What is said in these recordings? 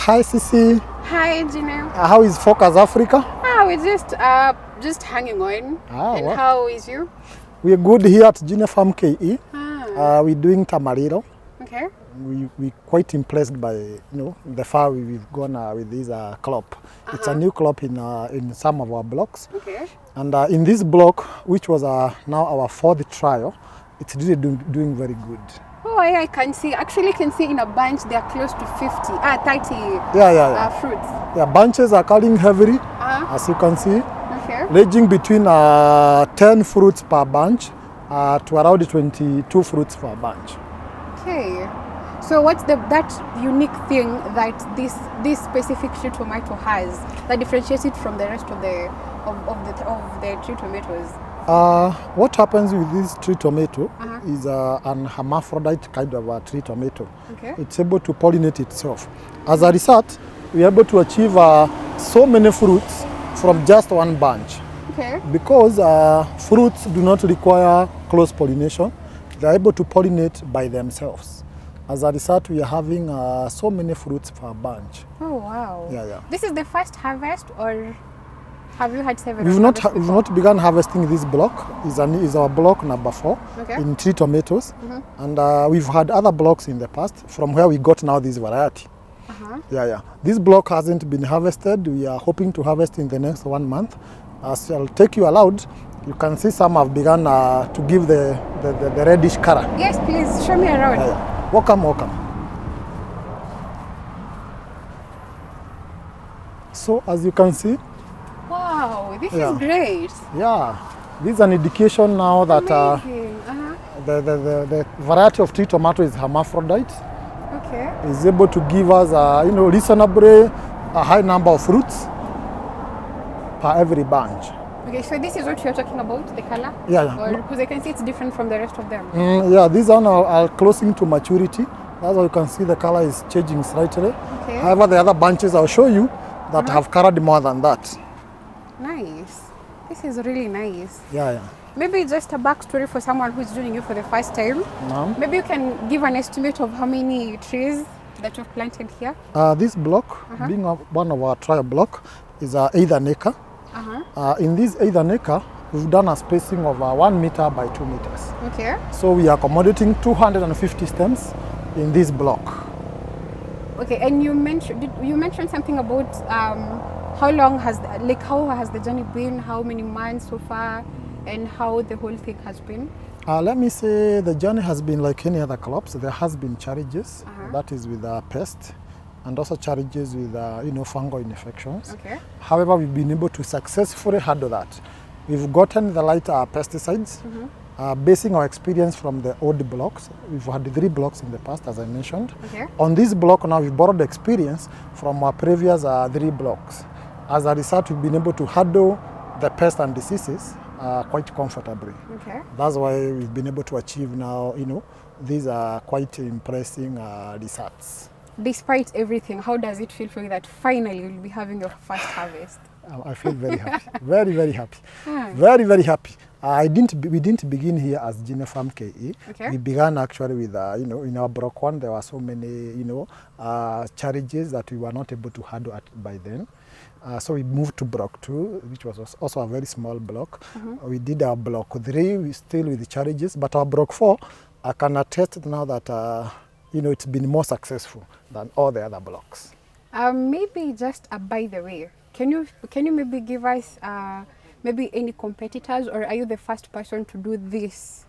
Hi, Sisi. Hi, Gina. How is Focus Africa? We're just hanging on. And What? how is you? We're good here at Gina Farm KE. We're doing tamariro. Okay. We're quite impressed by the far we've gone with this crop. It's a new crop in some of our blocks. Okay. And in this block, which was now our fourth trial, it's really doing very good. Oh, yeah, I can see. Actually, can see in a bunch they are close to 30 fruits. Yeah, bunches are cutting heavily, as you can see, ranging between 10 fruits per bunch to around 22 fruits per bunch. Okay. So what's that unique thing that this specific tree tomato has that differentiates it from the rest of the tree tomatoes? What happens with this tree tomato is an hermaphrodite kind of a tree tomato. Okay. It's able to pollinate itself. As a result, we're able to achieve so many fruits from just one bunch. Okay. Because fruits do not require close pollination, they're able to pollinate by themselves. As a result, we are having so many fruits per bunch. Oh, wow. Yeah. This is the first harvest, or have you had several? We've not begun harvesting this block. Is our block number 4 in tree tomatoes, and we've had other blocks in the past from where we got now this variety. Yeah. This block hasn't been harvested. We are hoping to harvest in the next 1 month. As I'll take you aloud, you can see some have begun to give the reddish color. Yes, please show me around. Yeah. Welcome. So as you can see, wow, this is great. Yeah, this is an indication now that the variety of tree tomato is hermaphrodite. Okay. Is able to give us reasonably a high number of fruits per every bunch. Okay, so this is what you're talking about, the color? Yeah. Because I can see it's different from the rest of them. These are closing to maturity. That's why you can see the color is changing slightly. Okay. However, the other bunches I'll show you that have colored more than that. Nice. This is really nice. Yeah. Maybe just a backstory for someone who's joining you for the first time. Maybe you can give an estimate of how many trees that you've planted here. This block, being one of our trial block, is 1/8 acre. In this 1/8 acre, we've done a spacing of 1 meter by 2 meters. Okay. So we are accommodating 250 stems in this block. Okay, and you mentioned something about how has the journey been, how many months so far, and how the whole thing has been? Let me say the journey has been like any other crops. There has been challenges, that is with pests, and also challenges with fungal infections. Okay. However, we've been able to successfully handle that. We've gotten the right pesticides, basing our experience from the old blocks. We've had 3 blocks in the past, as I mentioned. Okay. On this block now, we've borrowed the experience from our previous 3 blocks. As a result, we've been able to handle the pests and diseases quite comfortably. Okay. That's why we've been able to achieve now, these are quite impressive results. Despite everything, how does it feel for you that finally you'll be having your first harvest? I feel very happy, very happy, very happy. We didn't begin here as Gina Farm KE. Okay. We began actually with, in our block 1, there were so many, challenges that we were not able to handle by then. So we moved to block 2, which was also a very small block. We did our block 3, we still with the challenges, but our block 4, I can attest now that, it's been more successful than all the other blocks. Maybe just by the way, can you maybe give us maybe any competitors, or are you the first person to do this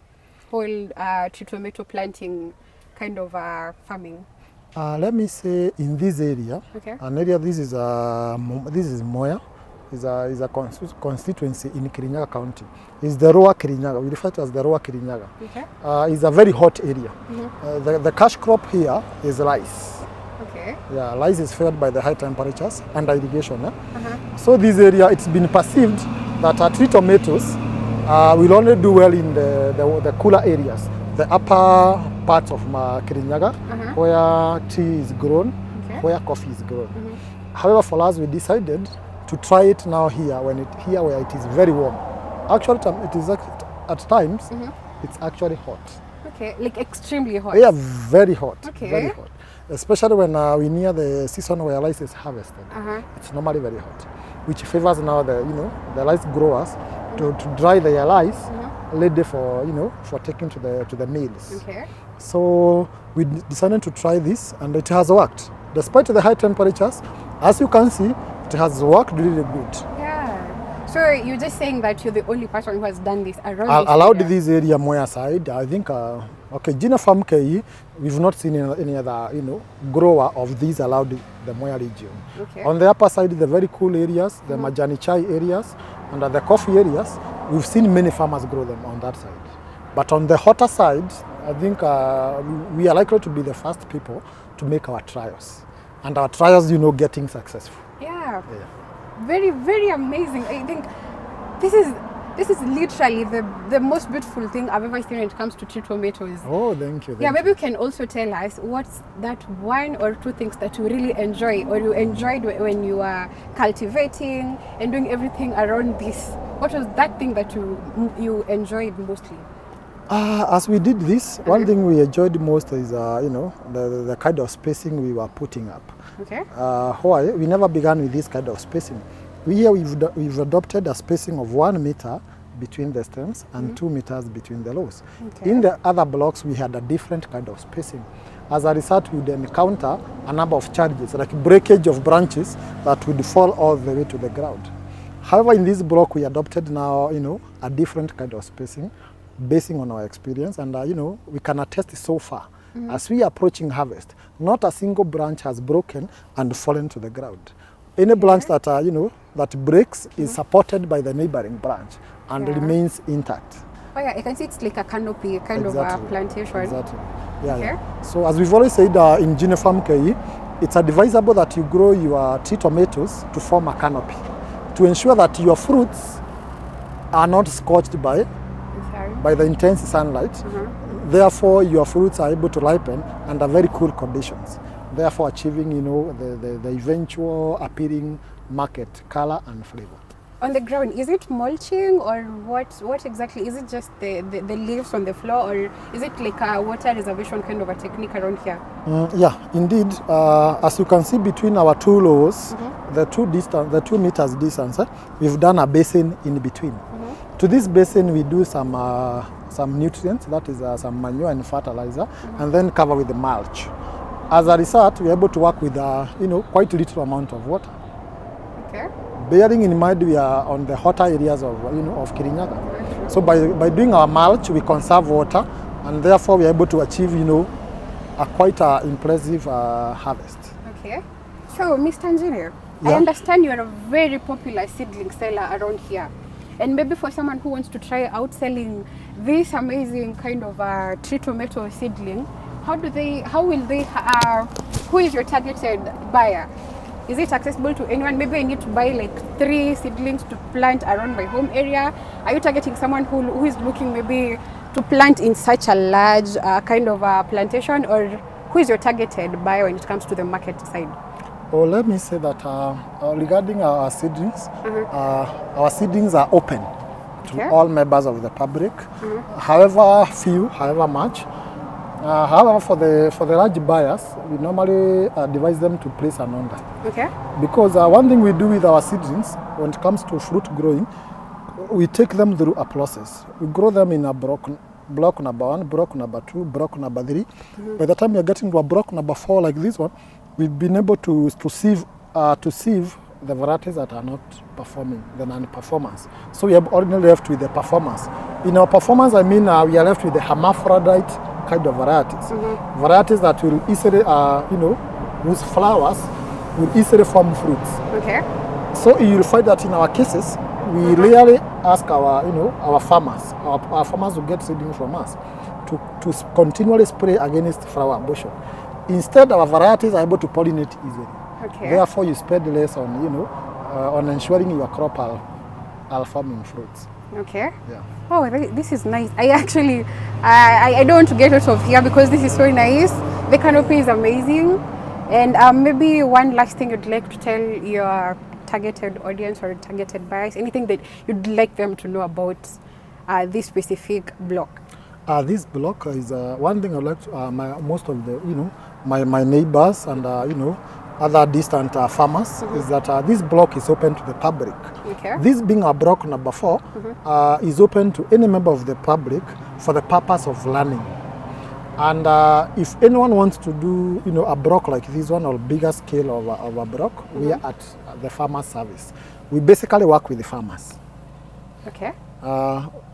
whole tree tomato planting kind of farming? Let me say in this area, an area this is Moya, is a constituency in Kirinyaga County. It's the Lower Kirinyaga. We refer to as the Lower Kirinyaga. Okay. It's a very hot area. The cash crop here is rice. Okay. Yeah, rice is fed by the high temperatures and irrigation. So this area, it's been perceived that tree tomatoes will only do well in the cooler areas, the upper parts of Kirinyaga, where tea is grown, where coffee is grown. However, for us, we decided to try it now here, where it is very warm. Actually, it is at times, it's actually hot. Okay, like extremely hot. Yeah, very hot. Okay. Very hot. especially when we near the season where rice is harvested. It's normally very hot, which favors now the the rice growers to dry their rice ready for for taking to the mills. Okay. So we decided to try this, and it has worked despite the high temperatures. As you can see, it has worked really good. Yeah. So you're just saying that you're the only person who has done this around this Allowed area? this area Moya side. I think okay, Gina Farm KE, we've not seen any other grower of these allowed the Moya region. Okay. On the upper side, the very cool areas, the Majani Chai areas, and the coffee areas, we've seen many farmers grow them on that side. But on the hotter side, I think we are likely to be the first people to make our trials, and our trials, getting successful. Yeah. Very, very amazing. I think this is literally the most beautiful thing I've ever seen when it comes to tree tomatoes. Oh, thank you. Yeah, maybe you can also tell us what's that one or two things that you really enjoy, or you enjoyed when you are cultivating and doing everything around this. What was that thing that you enjoyed mostly? As we did this, one thing we enjoyed most is the kind of spacing we were putting up. Okay. Why? We never began with this kind of spacing. We've adopted a spacing of 1 meter between the stems and 2 meters between the rows. Okay. In the other blocks, we had a different kind of spacing. As a result, we would encounter a number of charges, like breakage of branches that would fall all the way to the ground. However, in this block, we adopted now, a different kind of spacing, basing on our experience, and we can attest so far. As we are approaching harvest, not a single branch has broken and fallen to the ground. Any branch that that breaks is supported by the neighboring branch and remains intact. Oh yeah, I can see it's like a canopy, kind of a plantation. Exactly. Yeah, Okay. yeah. So as we've always said in Gina Farm KE, it's advisable that you grow your tree tomatoes to form a canopy to ensure that your fruits are not scorched by the intense sunlight. Therefore, your fruits are able to ripen under very cool conditions, therefore achieving the eventual appealing market color and flavor. On the ground, is it mulching, or what exactly? Is it just the leaves on the floor, or is it like a water reservation kind of a technique around here? Yeah, indeed. As you can see between our two rows, the 2 meters distance, we've done a basin in between. To this basin, we do some nutrients, that is some manure and fertilizer, and then cover with the mulch. As a result, we're able to work with quite little amount of water. Okay. Bearing in mind we are on the hotter areas of of Kirinyaga. So by doing our mulch, we conserve water, and therefore we are able to achieve a quite impressive harvest. Okay. So, Mr. Engineer, I understand you are a very popular seedling seller around here. And maybe for someone who wants to try out selling this amazing kind of tree tomato seedling, who is your targeted buyer? Is it accessible to anyone? Maybe I need to buy like 3 seedlings to plant around my home area. Are you targeting someone who is looking maybe to plant in such a large kind of plantation, or who is your targeted buyer when it comes to the market side? Oh, let me say that regarding our seedlings, our seedlings are open to all members of the public, however few, however much. However, for the large buyers, we normally advise them to place an order. Okay. Because one thing we do with our seedlings, when it comes to fruit growing, we take them through a process. We grow them in a block number 1, block number 2, block number 3. By the time you're getting to a block number 4 like this one, we've been able to sieve the varieties that are not performing, the non-performance. So we have only left with the performance. In our performance, I mean we are left with the hermaphrodite kind of varieties. Varieties that will easily, whose flowers will easily form fruits. Okay. So you'll find that in our cases, we rarely ask our farmers who get seedling from us to continually spray against flower abortion. Instead, our varieties are able to pollinate easily. Okay. Therefore, you spend less on ensuring your crop are forming fruits. Okay. Yeah. Oh, this is nice. I actually, I don't want to get out of here because this is so nice. The canopy is amazing. And maybe one last thing you'd like to tell your targeted audience or targeted buyers, anything that you'd like them to know about this specific block? This block is one thing I like to, most of the my neighbors and you know, other distant farmers, is that this block is open to the public. Okay. This being a block number 4 is open to any member of the public for the purpose of learning. And if anyone wants to do, you know, a block like this one or bigger scale of a block, we are at the farmer service. We basically work with the farmers. Okay.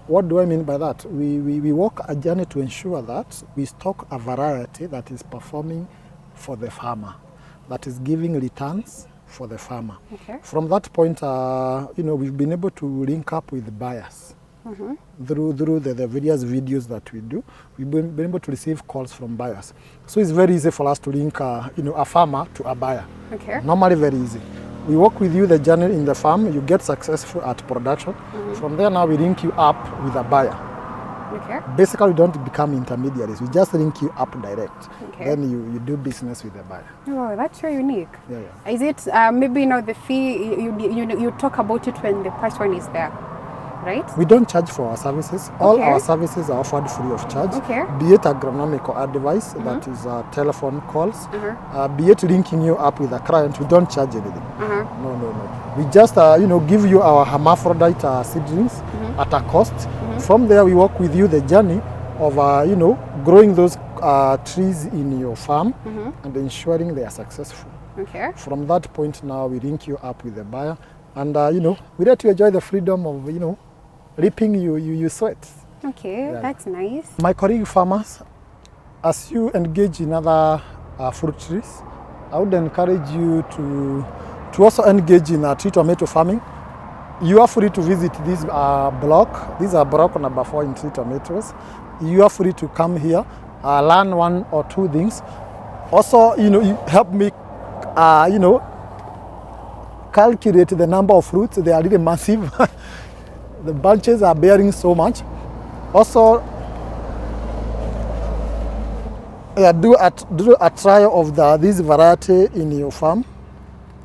What do I mean by that? We walk a journey to ensure that we stock a variety that is performing for the farmer, that is giving returns for the farmer. Okay. From that point, you know, we've been able to link up with buyers. Through the various videos that we do, we've been able to receive calls from buyers. So it's very easy for us to link, you know, a farmer to a buyer. Okay. Normally very easy. We work with you the journey in the farm, you get successful at production. From there now we link you up with a buyer. Okay. Basically we don't become intermediaries, we just link you up direct. Okay. Then you do business with the buyer. Oh, that's very unique. Yeah, yeah. Is it maybe, you know, the fee, you talk about it when the person is there, right? We don't charge for our services. All Okay. our services are offered free of charge. Okay. Be it agronomical advice, that is telephone calls, be it linking you up with a client, we don't charge anything. No. We just you know, give you our hermaphrodite seedlings at a cost. From there we walk with you the journey of you know, growing those trees in your farm and ensuring they are successful. Okay. From that point now we link you up with the buyer and you know, we let you enjoy the freedom of, you know, reaping you sweat. Okay, Yeah. that's nice. My colleague farmers, as you engage in other fruit trees, I would encourage you to also engage in tree tomato farming. You are free to visit this block. These are block number 4 in tree tomatoes. You are free to come here, learn 1 or 2 things. Also, you know, you help me, you know, calculate the number of fruits. They are really massive. The bunches are bearing so much. Also, do a trial of this variety in your farm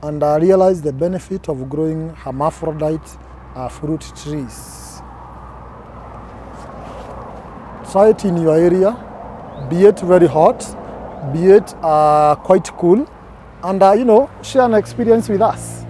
and realize the benefit of growing hermaphrodite fruit trees. Try it in your area, be it very hot, be it quite cool, and you know, share an experience with us.